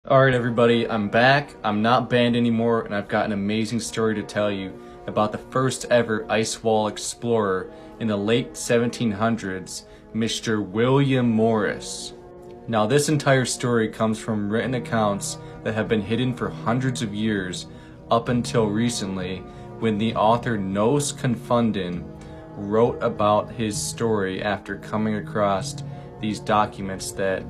Alright everybody, I'm back. I'm not banned anymore, and I've got an amazing story to tell you about the first ever Icewall explorer in the late 1700s, Mr. William Morris. Now this entire story comes from written accounts that have been hidden for hundreds of years up until recently, when the author Nos Confunden wrote about his story after coming across these documents that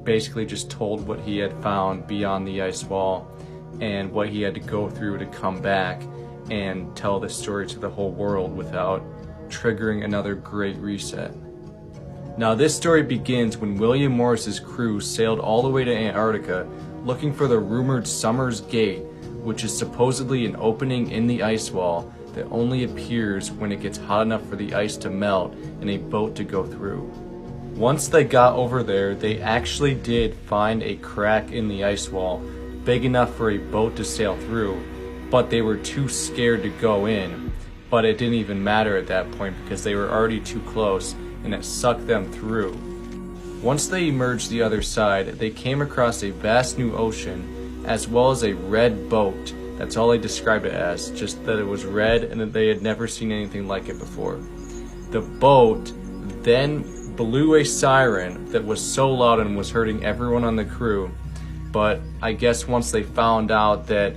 basically just told what he had found beyond the ice wall and what he had to go through to come back and tell this story to the whole world without triggering another great reset. Now this story begins when William Morris's crew sailed all the way to Antarctica looking for the rumored Summer's Gate, which is supposedly an opening in the ice wall that only appears when it gets hot enough for the ice to melt and a boat to go through. Once they got over there, they actually did find a crack in the ice wall big enough for a boat to sail through, but they were too scared to go in. But it didn't even matter at that point because they were already too close and it sucked them through. Once they emerged the other side, they came across a vast new ocean as well as a red boat. That's all they described it as, just that it was red and that they had never seen anything like it before. The boat then blew a siren that was so loud and was hurting everyone on the crew, but I guess once they found out that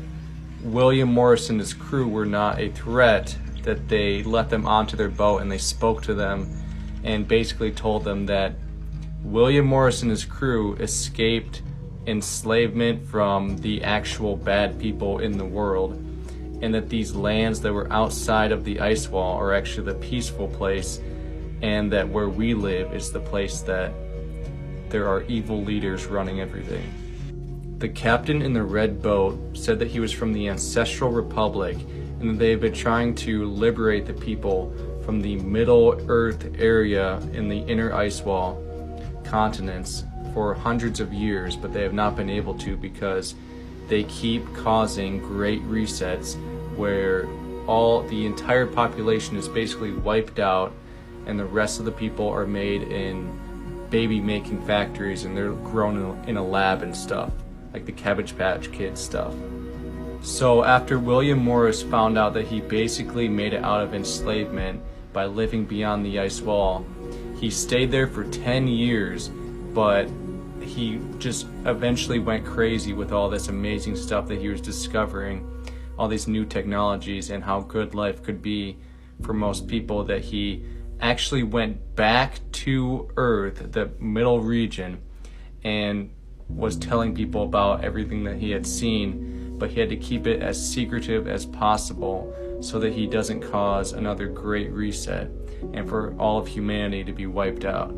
William Morris and his crew were not a threat, that they let them onto their boat and they spoke to them and basically told them that William Morris and his crew escaped enslavement from the actual bad people in the world, and that these lands that were outside of the ice wall are actually the peaceful place, and that where we live is the place that there are evil leaders running everything. The captain in the red boat said that he was from the Ancestral Republic and that they had been trying to liberate the people from the Middle Earth area in the inner ice wall continents for hundreds of years, but they have not been able to because they keep causing great resets where the entire population is basically wiped out and the rest of the people are made in baby making factories and they're grown in a lab and stuff, like the Cabbage Patch Kids stuff. So after William Morris found out that he basically made it out of enslavement by living beyond the ice wall, he stayed there for 10 years, but he just eventually went crazy with all this amazing stuff that he was discovering, all these new technologies and how good life could be for most people, that he actually went back to Earth, the middle region, and was telling people about everything that he had seen, but he had to keep it as secretive as possible so that he doesn't cause another great reset and for all of humanity to be wiped out.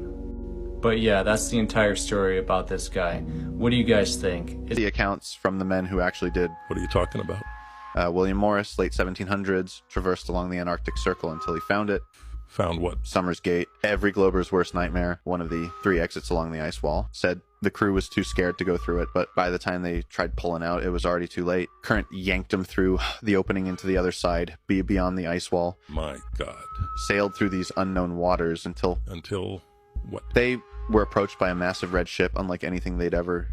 But yeah, that's the entire story about this guy. What do you guys think? The accounts from the men who actually did. What are you talking about? William Morris, late 1700s, traversed along the Antarctic Circle until he found it. Found what? Summer's Gate, every Glober's worst nightmare, one of the 3 exits along the ice wall. Said the crew was too scared to go through it, but by the time they tried pulling out, it was already too late. Current yanked them through the opening into the other side, beyond the ice wall. My God. Sailed through these unknown waters until what? They were approached by a massive red ship, unlike anything they'd ever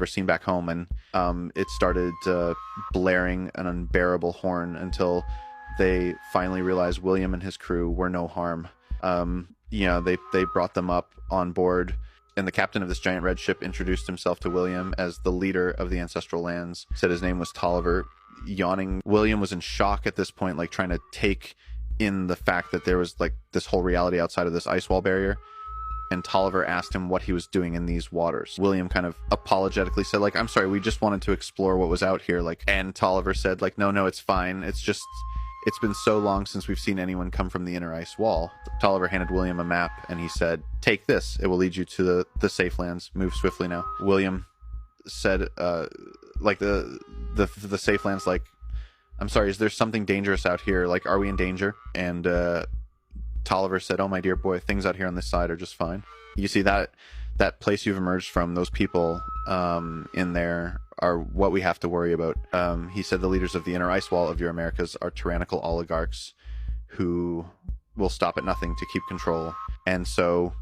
seen back home, and it started blaring an unbearable horn until they finally realized William and his crew were no harm. They brought them up on board, and the captain of this giant red ship introduced himself to William as the leader of the ancestral lands. Said his name was Tolliver. Yawning, William was in shock at this point, like trying to take in the fact that there was like this whole reality outside of this ice wall barrier. And Tolliver asked him what he was doing in these waters. William kind of apologetically said, like, I'm sorry, we just wanted to explore what was out here. And Tolliver said, like, no, it's fine. It's been so long since we've seen anyone come from the inner ice wall. Tolliver handed William a map and he said, take this. It will lead you to the safe lands. Move swiftly now. William said, the safe lands, like, I'm sorry, is there something dangerous out here? Like, are we in danger? And Tolliver said, oh, my dear boy, things out here on this side are just fine. You see that place you've emerged from, those people in there are what we have to worry about. He said the leaders of the inner ice wall of your Americas are tyrannical oligarchs who will stop at nothing to keep control. And so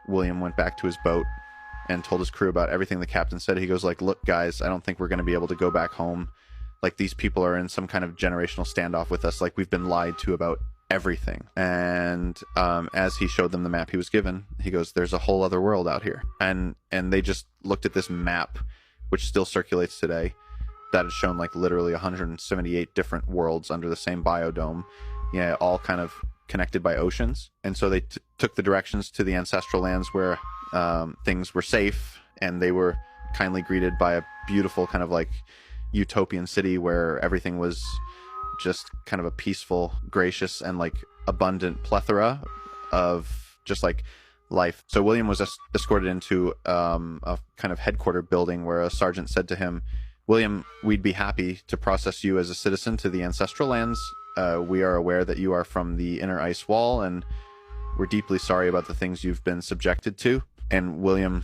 William went back to his boat and told his crew about everything the captain said. He goes like, look guys, I don't think we're going to be able to go back home. Like, these people are in some kind of generational standoff with us. Like, we've been lied to about everything. And as he showed them the map he was given, he goes, there's a whole other world out here. And they just looked at this map, which still circulates today, that had shown like literally 178 different worlds under the same biodome, yeah, all kind of connected by oceans. And so they took the directions to the ancestral lands where things were safe, and they were kindly greeted by a beautiful kind of like utopian city where everything was just kind of a peaceful, gracious, and like abundant plethora of just like life. So William was escorted into a kind of headquarter building where a sergeant said to him, William, we'd be happy to process you as a citizen to the ancestral lands. We are aware that you are from the inner ice wall, and we're deeply sorry about the things you've been subjected to. And William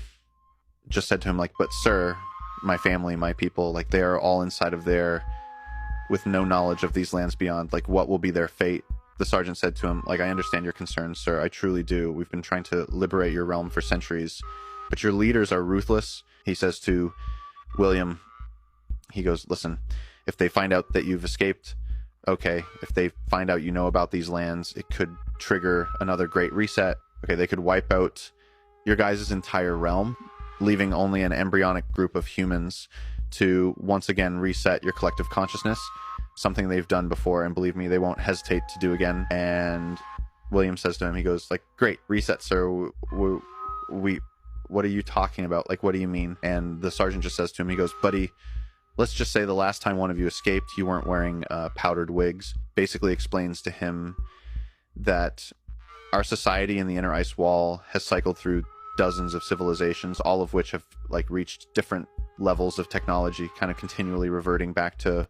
just said to him, like, but sir, my family, my people, like, they are all inside of there with no knowledge of these lands beyond. Like, what will be their fate? The sergeant said to him, like, I understand your concerns, sir. I truly do. We've been trying to liberate your realm for centuries, but your leaders are ruthless. He says to William, he goes, listen, if they find out that you've escaped, okay. If they find out you know about these lands, it could trigger another great reset. Okay, they could wipe out your guys' entire realm, leaving only an embryonic group of humans to once again reset your collective consciousness, something they've done before, and believe me, they won't hesitate to do again. And William says to him, he goes like, great, reset, sir. We what are you talking about? Like, what do you mean? And the sergeant just says to him, he goes, buddy, let's just say the last time one of you escaped, you weren't wearing powdered wigs. Basically explains to him that our society in the inner ice wall has cycled through dozens of civilizations, all of which have like reached different levels of technology, kind of continually reverting back to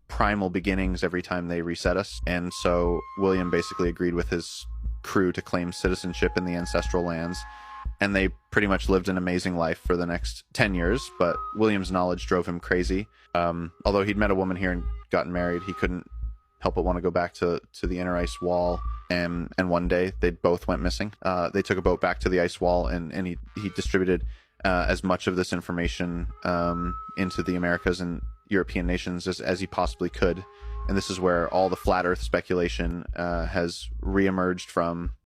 primal beginnings every time they reset us. And so William basically agreed with his crew to claim citizenship in the ancestral lands, and they pretty much lived an amazing life for the next 10 years. But William's knowledge drove him crazy. Although he'd met a woman here and gotten married, he couldn't help but want to go back to the inner ice wall. And one day they both went missing. They took a boat back to the ice wall, and he distributed as much of this information into the Americas and European nations as he possibly could. And this is where all the flat earth speculation has reemerged from,